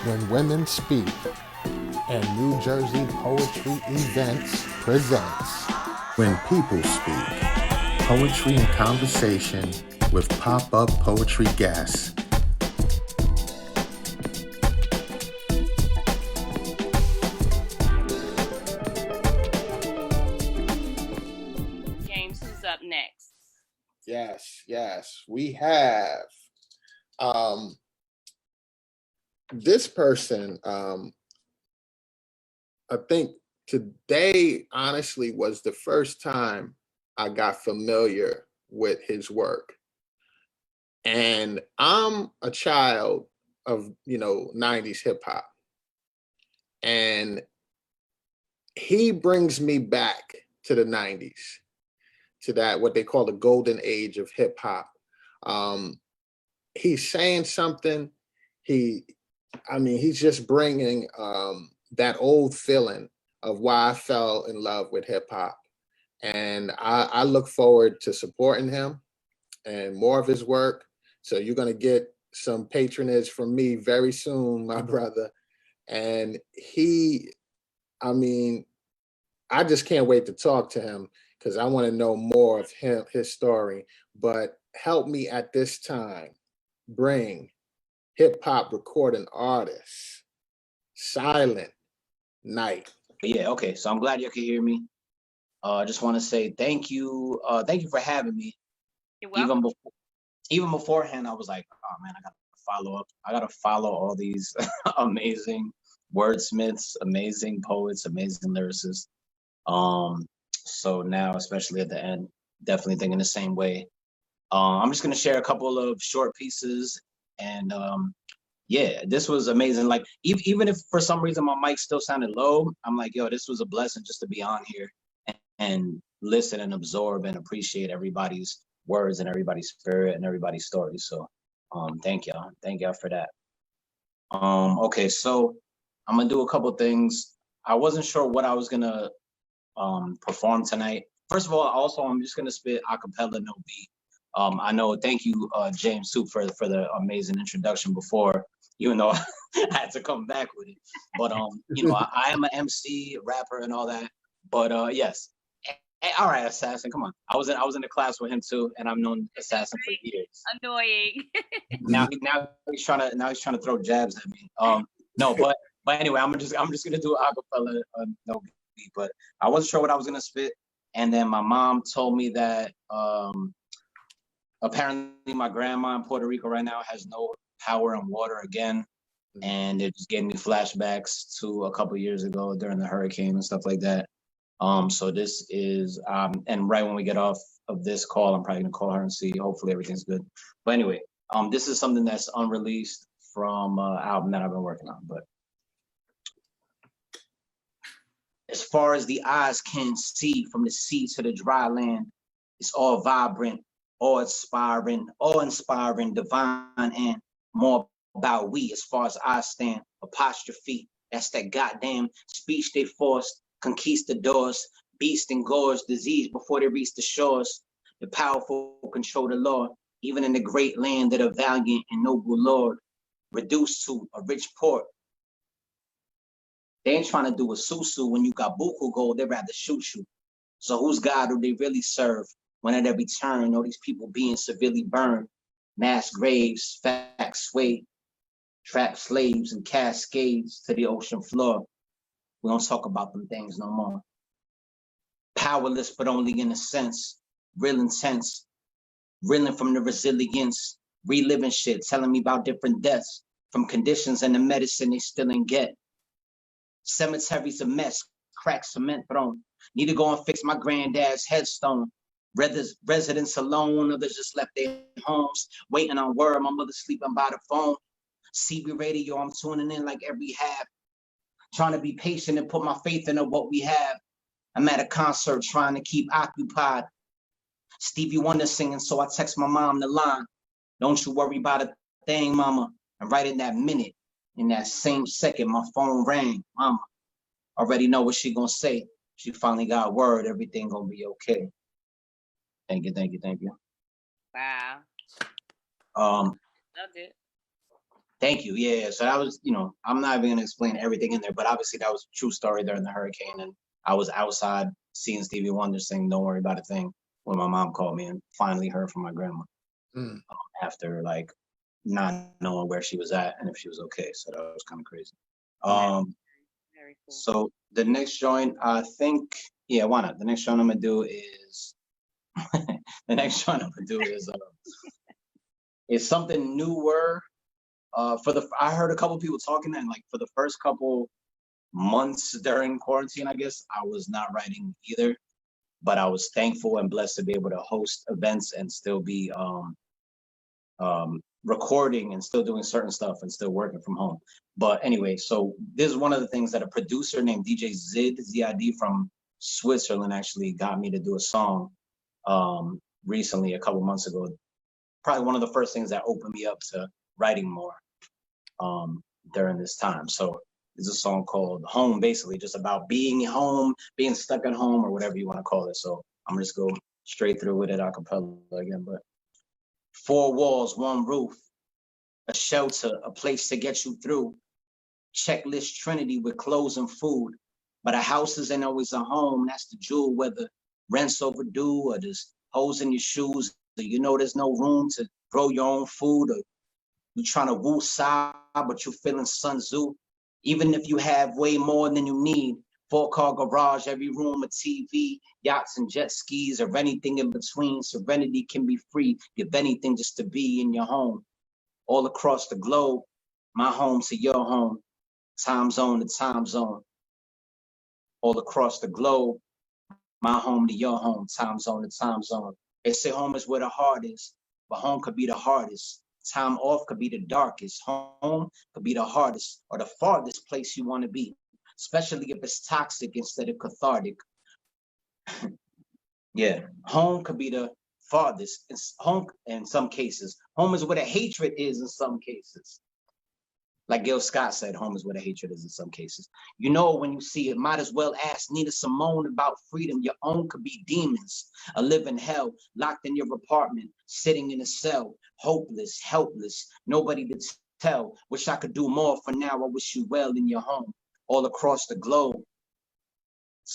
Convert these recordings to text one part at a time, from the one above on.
When Women Speak and New Jersey Poetry Events presents When People Speak, Poetry and Conversation with pop-up poetry guests. James, who's up next? Yes, we have this person. I think today honestly was the first time I got familiar with his work. And I'm a child of, 90s hip hop. And he brings me back to the 90s, to that, what they call the golden age of hip hop. He's saying something. He's just bringing that old feeling of why I fell in love with hip hop. And I look forward to supporting him and more of his work. So you're going to get some patronage from me very soon, my brother. And I just can't wait to talk to him because I want to know more of his story. But help me at this time bring hip hop recording artist Silent Night. Yeah, okay. So I'm glad you can hear me. I just want to say thank you. Thank you for having me. You're welcome. Even beforehand, I was like, oh man, I gotta follow up. I gotta follow all these amazing wordsmiths, amazing poets, amazing lyricists. So now, especially at the end, definitely thinking the same way. I'm just gonna share a couple of short pieces, and yeah, this was amazing. Like even if for some reason my mic still sounded low, I'm like, yo, this was a blessing just to be on here and listen and absorb and appreciate everybody's words and everybody's spirit and everybody's stories. So thank y'all for that. Okay, so I'm gonna do a couple things. I wasn't sure what I was gonna perform tonight. First of all, also I'm just gonna spit a cappella, no beat. I know, thank you, James Soup, for the amazing introduction before, even though I had to come back with it. But I am an MC, rapper, and all that. But yes. All right, Assassin, come on. I was in the class with him too, and I've known Assassin for years. Annoying. now he's trying to throw jabs at me. No, but anyway, I'm just gonna do acapella, no beat. But I wasn't sure what I was gonna spit, and then my mom told me that apparently my grandma in Puerto Rico right now has no power and water again, and it just gave me flashbacks to a couple years ago during the hurricane and stuff like that. So this is, and right when we get off of this call, I'm probably gonna call her and see, hopefully everything's good. But anyway, this is something that's unreleased from an album that I've been working on. But as far as the eyes can see, from the sea to the dry land, it's all vibrant, awe-inspiring, divine, and more about we. As far as I stand, apostrophe, that's that goddamn speech they forced. Conquistadors, beast and gores, disease before they reach the shores. The powerful control the law, even in the great land of the valiant and noble lord. Reduced to a rich port. They ain't trying to do a susu when you got buku gold, they'd rather shoot you. So whose God do they really serve? When at every turn, all these people being severely burned. Mass graves, facts swayed, trapped slaves and cascades to the ocean floor. We don't talk about them things no more. Powerless, but only in a sense. Real intense. Reeling from the resilience. Reliving shit, telling me about different deaths. From conditions and the medicine they still ain't get. Cemeteries a mess. Cracked cement thrown. Need to go and fix my granddad's headstone. Residents alone, others just left their homes. Waiting on word, my mother sleeping by the phone. CB radio, I'm tuning in like every half. Trying to be patient and put my faith into what we have. I'm at a concert trying to keep occupied. Stevie Wonder singing, so I text my mom the line. Don't you worry about a thing, mama. And right in that minute, in that same second, my phone rang. Mama, already know what she gonna say. She finally got word, everything gonna be okay. Thank you. Wow. Loved it. Thank you. Yeah. So that was, I'm not even gonna explain everything in there, but obviously that was a true story during the hurricane, and I was outside seeing Stevie Wonder sing "Don't Worry About a Thing" when my mom called me and finally heard from my grandma after like not knowing where she was at and if she was okay. So that was kind of crazy. Very cool. So the next joint, I think, yeah, why not? The next joint I'm gonna do is is something newer. I heard a couple people talking, and like for the first couple months during quarantine, I guess I was not writing either, but I was thankful and blessed to be able to host events and still be recording and still doing certain stuff and still working from home. But anyway, so this is one of the things that a producer named DJ Zid from Switzerland actually got me to do a song recently, a couple months ago. Probably one of the first things that opened me up to writing more during this time. So it's a song called Home, basically just about being home, being stuck at home, or whatever you want to call it. So I'm just go straight through with it a cappella again. But 4 walls, 1 roof, a shelter, a place to get you through. Checklist Trinity with clothes and food. But a house isn't always a home. That's the jewel, whether rent's overdue or there's holes in your shoes, or there's no room to grow your own food, or you trying to woo side, but you feeling Sun Tzu. Even if you have way more than you need, 4-car garage, every room a TV, yachts and jet skis, or anything in between. Serenity can be free. Give anything just to be in your home. All across the globe, my home to your home, time zone to time zone. All across the globe, my home to your home, time zone to time zone. They say home is where the heart is, but home could be the hardest. Time off could be the darkest. Home could be the hardest or the farthest place you want to be, especially if it's toxic instead of cathartic. Yeah, home could be the farthest. It's home in some cases. Home is where the hatred is in some cases. Like Gil Scott said, home is where the hatred is in some cases. When you see it, might as well ask Nina Simone about freedom. Your own could be demons, a living hell, locked in your apartment, sitting in a cell, hopeless, helpless, nobody to tell. Wish I could do more for now. I wish you well in your home, all across the globe.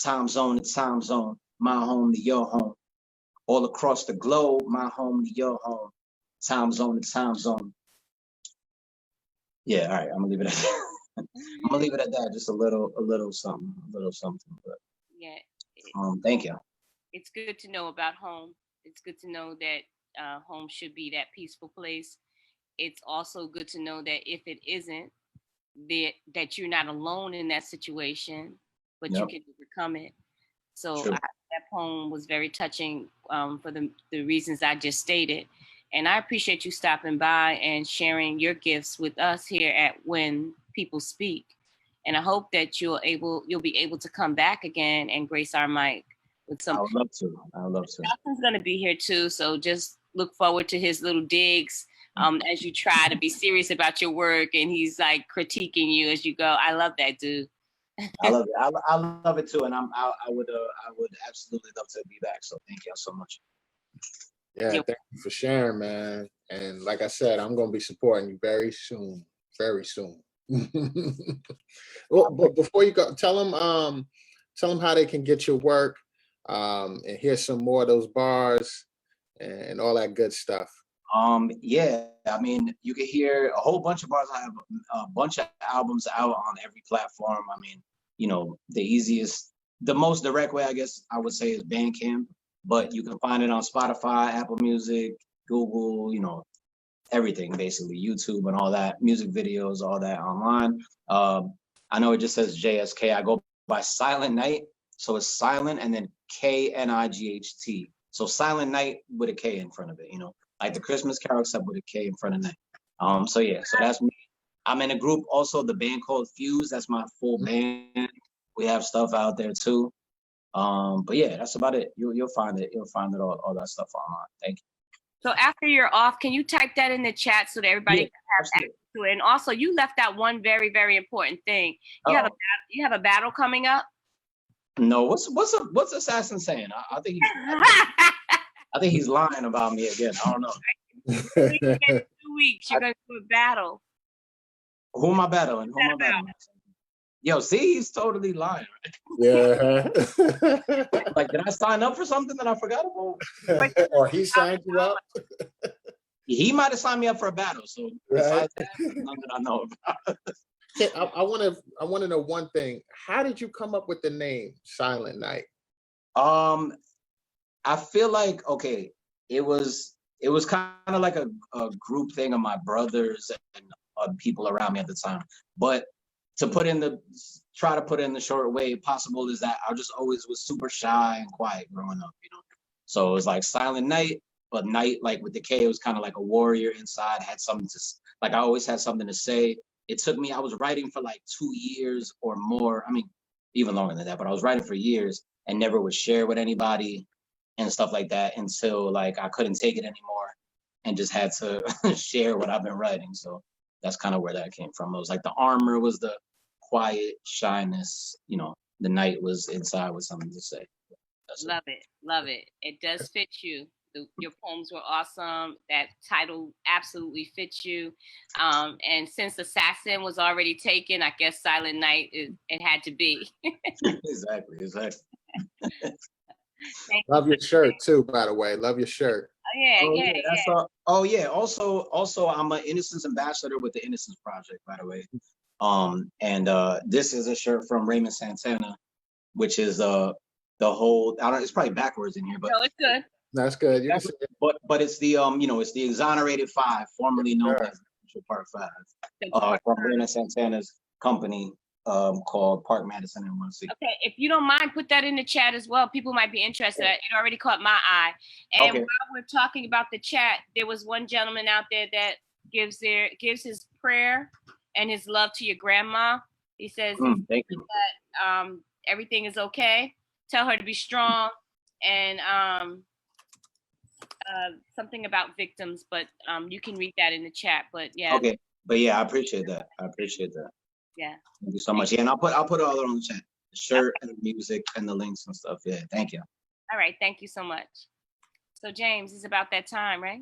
Time zone to time zone, my home to your home. All across the globe, my home to your home. Time zone to time zone. Yeah, all right, I'm gonna leave it at that. I'm gonna leave it at that. Just a little something, But Yeah. thank you. It's good to know about home. It's good to know that home should be that peaceful place. It's also good to know that if it isn't, that you're not alone in that situation, but you can overcome it. So that poem was very touching for the reasons I just stated. And I appreciate you stopping by and sharing your gifts with us here at When People Speak. And I hope that you'll be able to come back again and grace our mic with some. I would love to. Justin's going to be here too, so just look forward to his little digs as you try to be serious about your work, and he's like critiquing you as you go. I love that, dude. I love it. I love it too, and I would absolutely love to be back. So thank you so much. Yeah, thank you for sharing, man. And like I said, I'm going to be supporting you very soon. Very soon. Well, but before you go, tell them how they can get your work and hear some more of those bars and all that good stuff. Yeah, I mean, you can hear a whole bunch of bars. I have a bunch of albums out on every platform. I mean, the most direct way, I guess I would say, is Bandcamp. But you can find it on Spotify, Apple Music, Google, everything basically, YouTube and all that, music videos, all that online. I know it just says JSK. I go by Silent Night. So it's silent and then KNIGHT. So Silent Night with a K in front of it, like the Christmas Carol, except with a K in front of night. So that's me. I'm in a group also, the band called Fuse. That's my full band. We have stuff out there too. But yeah, that's about it. You'll find it. You'll find it all that stuff online. Thank you. So after you're off, can you type that in the chat so that everybody can have access to it? And also, you left out one very, very important thing. You have a battle coming up. No, what's Assassin saying? I think he's lying about me again. I don't know. In 2 weeks, you're going to do a battle. Who am I battling? Who am I battling? Yo, see, he's totally lying. Yeah. Like, did I sign up for something that I forgot about? Or he signed you up? He might have signed me up for a battle. So besides that, none that I know about. I want to know one thing. How did you come up with the name Silent Night? I feel like, okay, it was kind of like a group thing of my brothers and people around me at the time. But to try to put it in the short way possible is that I just always was super shy and quiet growing up, you know. So it was like Silent Night, but night, like with the K, it was kind of like a warrior inside, had something to, like I always had something to say. It took me, I was writing for like 2 years or more. I mean, even longer than that, but I was writing for years and never would share with anybody and stuff like that until like I couldn't take it anymore and just had to share what I've been writing. So that's kind of where that came from. It was like the armor was the quiet shyness, you know, the night was inside with something to say. Love it. Love it. It does fit you. Your poems were awesome. That title absolutely fits you. And since Assassin was already taken, I guess Silent Night, it had to be. Exactly. Love your shirt too, by the way. Love your shirt. Oh yeah. Also, I'm an Innocence ambassador with the Innocence Project, by the way. And this is a shirt from Raymond Santana, which is the whole. I don't. It's probably backwards in here, but no, it's good. That's good. You but it's the you know, it's the Exonerated Five, formerly known as Part 5, from Raymond Santana's company called Park Madison and 160. Okay, if you don't mind, put that in the chat as well. People might be interested. It already caught my eye. And while we're talking about the chat, there was one gentleman out there that gives his prayer and his love to your grandma. He says thank you. That everything is okay. Tell her to be strong, and something about victims, but you can read that in the chat. But yeah. Okay. But yeah, I appreciate that. Yeah. Thank you so much. Yeah, and I'll put it all on the chat. The shirt and the music and the links and stuff. Yeah, thank you. All right, thank you so much. So James, it's about that time, right?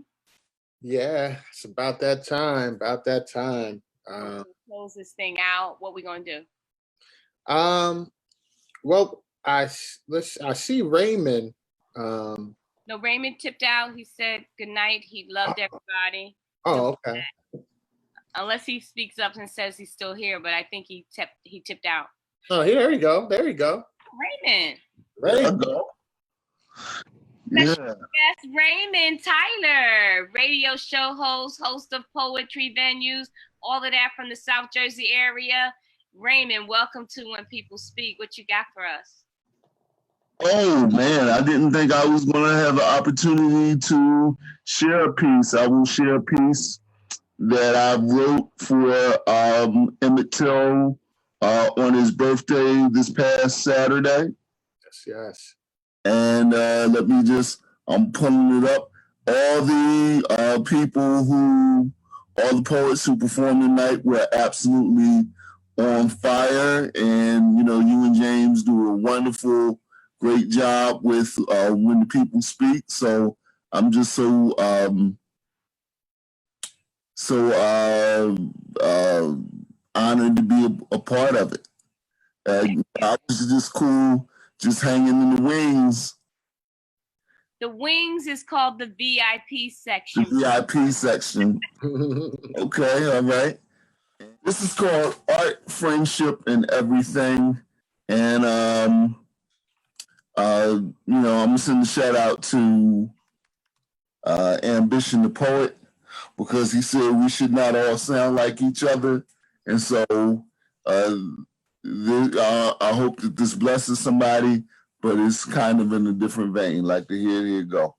Yeah, it's about that time. Close this thing out. What we gonna do? Well, I see Raymond. No, Raymond tipped out. He said good night. He loved everybody. Oh, okay. Unless he speaks up and says he's still here, but I think he tipped out. Oh, there you go. Raymond. Yeah. Yes, Raymond Tyler, radio show host of poetry venues, all of that from the South Jersey area. Raymond, welcome to When People Speak. What you got for us? Oh man, I didn't think I was going to have the opportunity to share a piece. I will share a piece that I wrote for Emmett Till on his birthday this past Saturday. Yes. And I'm pulling it up. All the poets who performed tonight were absolutely on fire. And, you know, you and James do a wonderful, great job with When the People Speak. So I'm just so honored to be a part of it. I was just cool, just hanging in the wings. The wings is called the VIP section. The VIP section. Okay, all right. This is called Art, Friendship, and Everything. And, I'm going to send a shout out to Ambition the Poet, because he said we should not all sound like each other. And so I hope that this blesses somebody, but it's kind of in a different vein. Like to here you go.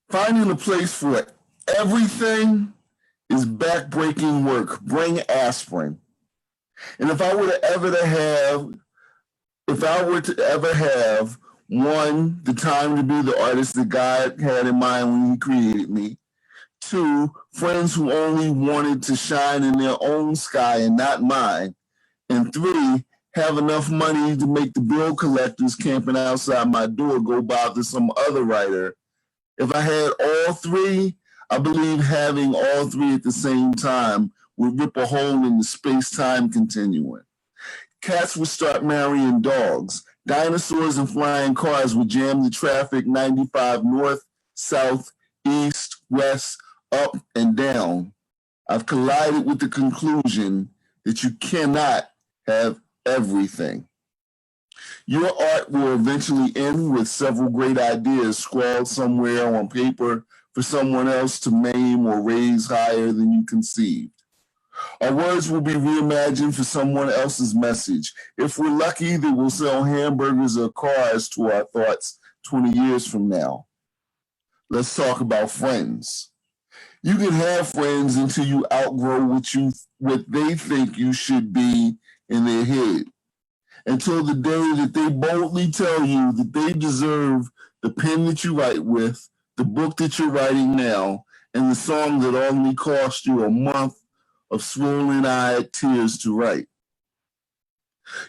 Finding a place for everything is backbreaking work. Bring aspirin. And if I were to ever have one, the time to be the artist that God had in mind when he created me. 2, friends who only wanted to shine in their own sky and not mine. And 3, have enough money to make the bill collectors camping outside my door go bother some other writer. If I had all 3, I believe having all three at the same time would rip a hole in the space-time continuum. Cats would start marrying dogs. Dinosaurs and flying cars would jam the traffic 95 north, south, east, west, up, and down. I've collided with the conclusion that you cannot have everything. Your art will eventually end with several great ideas scrawled somewhere on paper for someone else to maim or raise higher than you conceived. Our words will be reimagined for someone else's message. If we're lucky, they will sell hamburgers or cars to our thoughts 20 years from now. Let's talk about friends. You can have friends until you outgrow what they think you should be in their head. Until the day that they boldly tell you that they deserve the pen that you write with, the book that you're writing now, and the song that only cost you a month of swollen-eyed tears to write.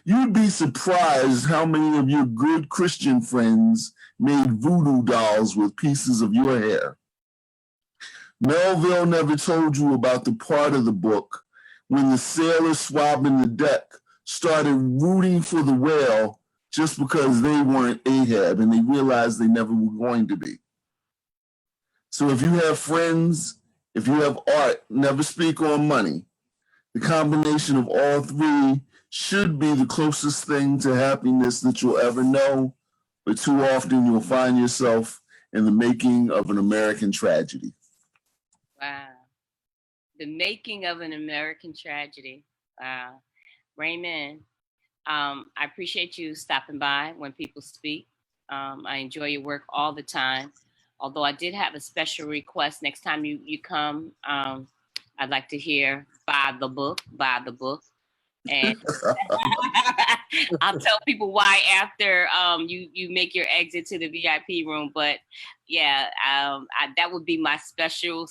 You'd be surprised how many of your good Christian friends made voodoo dolls with pieces of your hair. Melville never told you about the part of the book when the sailor swabbing the deck started rooting for the whale just because they weren't Ahab and they realized they never were going to be. So if you have friends, if you have art, never speak on money. The combination of all three should be the closest thing to happiness that you'll ever know, but too often you'll find yourself in the making of an American tragedy. Wow. The making of an American tragedy. Wow. Raymond, I appreciate you stopping by when people speak. I enjoy your work all the time. Although I did have a special request. Next time you come, I'd like to hear buy the book. And I'll tell people why after you make your exit to the VIP room. But yeah, that would be my special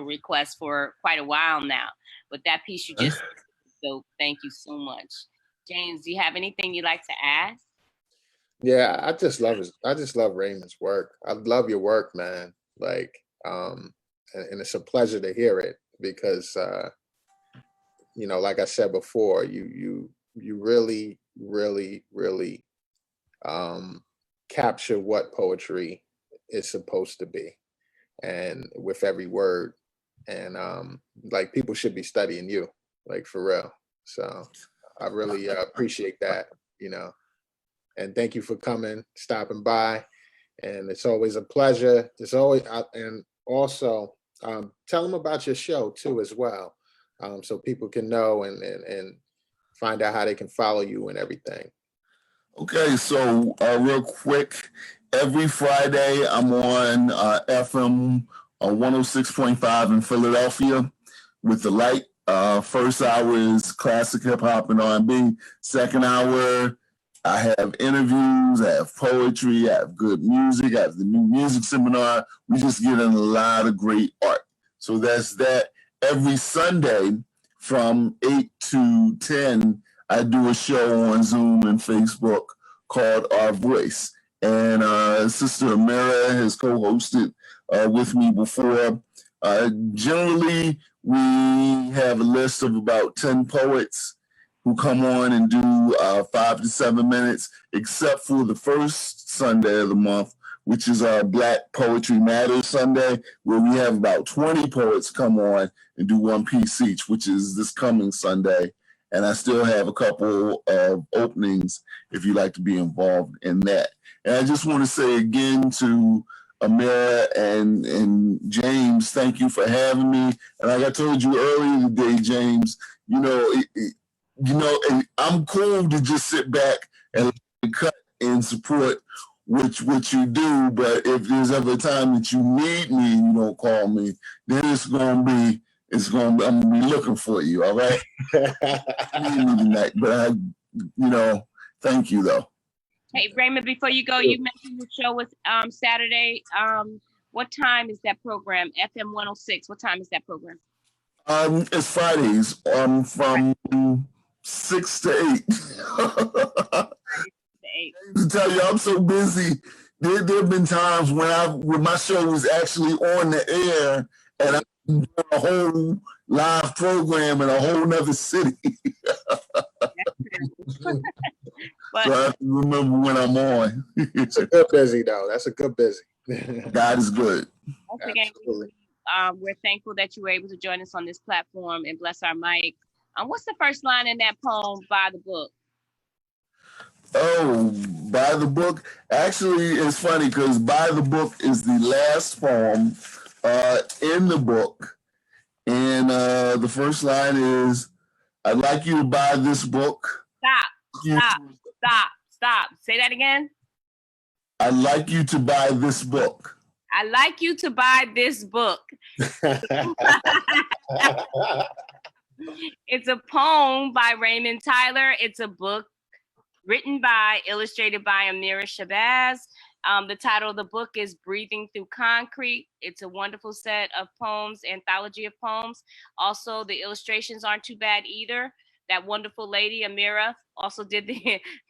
request for quite a while now. But that piece you just so thank you so much. James, do you have anything you'd like to add? Yeah, I just love Raymond's work. I love your work, man. Like, and it's a pleasure to hear it because, like I said before, you really, really, really capture what poetry is supposed to be, and with every word, and like people should be studying you, like for real. So I really appreciate that, and thank you for coming, stopping by, and it's always a pleasure. It's always, and also tell them about your show too as well, so people can know and find out how they can follow you and everything. Okay, so real quick, every Friday I'm on FM 106.5 in Philadelphia with The Light. First hour is classic hip hop and R&B. Second hour, I have interviews, I have poetry, I have good music, I have the new music seminar. We just get in a lot of great art. So that's that. Every Sunday from 8 to 10, I do a show on Zoom and Facebook called Our Voice. And Sister Amira has co-hosted with me before. Generally, we have a list of about 10 poets who come on and do 5 to 7 minutes, except for the first Sunday of the month, which is our Black Poetry Matters Sunday, where we have about 20 poets come on and do one piece each, which is this coming Sunday. And I still have a couple of openings if you'd like to be involved in that. And I just want to say again to Amira and James, thank you for having me. And like I told you earlier today, James, and I'm cool to just sit back and cut and support what you do. But if there's ever a time that you need me and you don't call me, then I'm gonna be looking for you. All right. But thank you though. Hey Raymond, before you go, you mentioned the show was Saturday. What time is that program? FM 106. What time is that program? It's Fridays. From 6 to 8. To tell you, I'm so busy. There have been times when my show was actually on the air a whole live program in a whole nother city. But So I have to remember when I'm on. It's a good busy though. That's a good busy. God is good. once again, Absolutely. we're thankful that you were able to join us on this platform and bless our mic. What's the first line in that poem by the book? Oh, by the book. Actually, it's funny because by the book is the last poem in the book. And the first line is, I'd like you to buy this book. Stop. Say that again. I'd like you to buy this book. I'd like you to buy this book. It's a poem by Raymond Tyler. It's a book written by, illustrated by Amira Shabazz. The title of the book is Breathing Through Concrete. It's a wonderful set of poems, anthology of poems. Also, the illustrations aren't too bad either. That wonderful lady, Amira, also did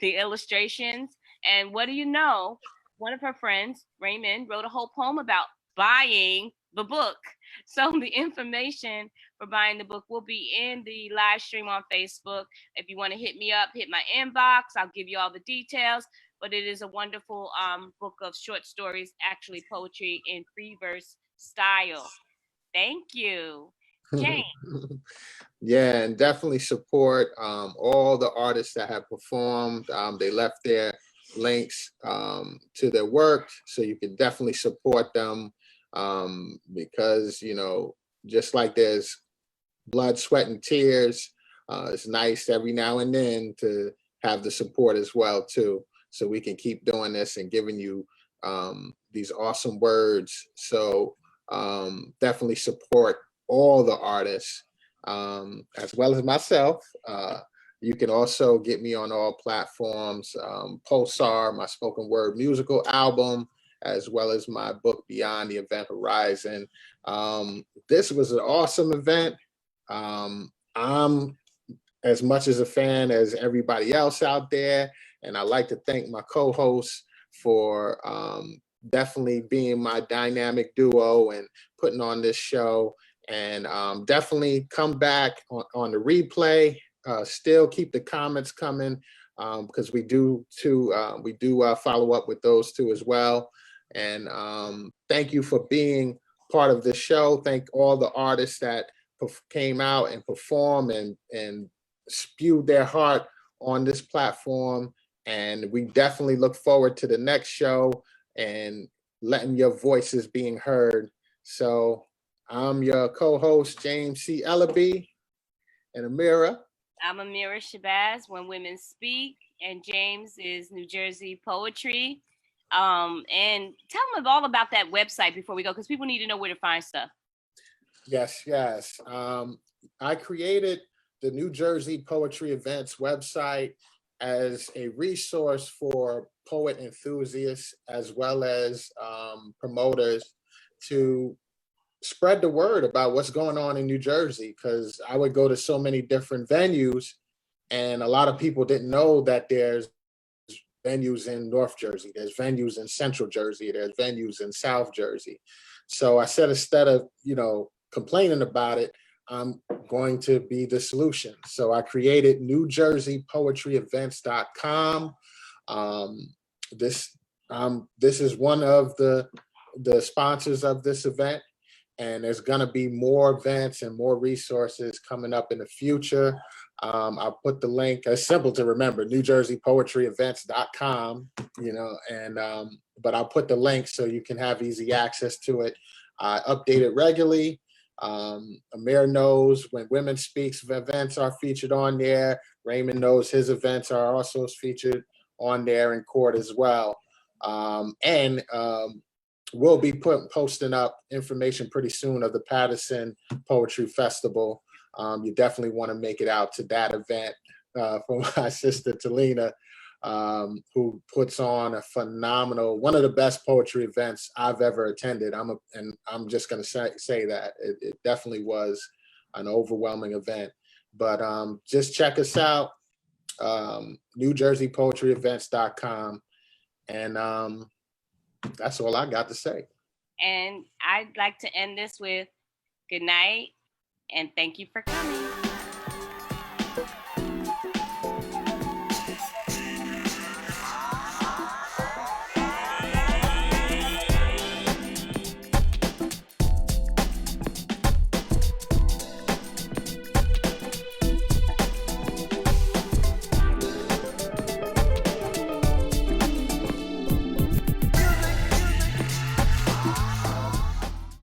the illustrations. And what do you know? One of her friends, Raymond, wrote a whole poem about buying the book. So the information for buying the book will be in the live stream on Facebook. If you want to hit me up, hit my inbox. I'll give you all the details. But it is a wonderful book of short stories, actually poetry in free verse style. Thank you. James. Yeah, and definitely support all the artists that have performed. They left their links to their work, so you can definitely support them because, you know, just like there's blood, sweat, and tears, it's nice every now and then to have the support as well too, so we can keep doing this and giving you these awesome words. So definitely support all the artists as well as myself. You can also get me on all platforms, Pulsar, my spoken word musical album, as well as my book, Beyond the Event Horizon. This was an awesome event. I'm as much as a fan as everybody else out there, and I'd like to thank my co-hosts for definitely being my dynamic duo and putting on this show. And definitely come back on the replay. Still keep the comments coming because we do follow up with those two as well. And thank you for being part of this show. Thank all the artists that came out and performed and spewed their heart on this platform. And we definitely look forward to the next show and letting your voices being heard. So I'm your co-host, James C. Ellaby, and Amira. I'm Amira Shabazz, When Women Speak, and James is New Jersey Poetry. And tell them all about that website before we go, because people need to know where to find stuff. Yes. I created the New Jersey Poetry Events website as a resource for poet enthusiasts as well as promoters to spread the word about what's going on in New Jersey, because I would go to so many different venues and a lot of people didn't know that there's venues in North Jersey, there's venues in Central Jersey, there's venues in South Jersey. So I said, instead of, you know, complaining about it, I'm going to be the solution. So I created NewJerseyPoetryEvents.com. This is one of the sponsors of this event. And there's going to be more events and more resources coming up in the future. I'll put the link. It's simple to remember, NewJerseyPoetryEvents.com, you know, and but I'll put the link so you can have easy access to it. I update it regularly. Amir knows When Women Speaks events are featured on there. Raymond knows his events are also featured on there in court as well. We'll be posting up information pretty soon of the Patterson Poetry Festival. You definitely want to make it out to that event for my sister Talina, who puts on a phenomenal, one of the best poetry events I've ever attended. I'm just going to say that it definitely was an overwhelming event. But just check us out, NewJerseyPoetryEvents.com, and that's all I got to say. And I'd like to end this with, Good night, and thank you for coming.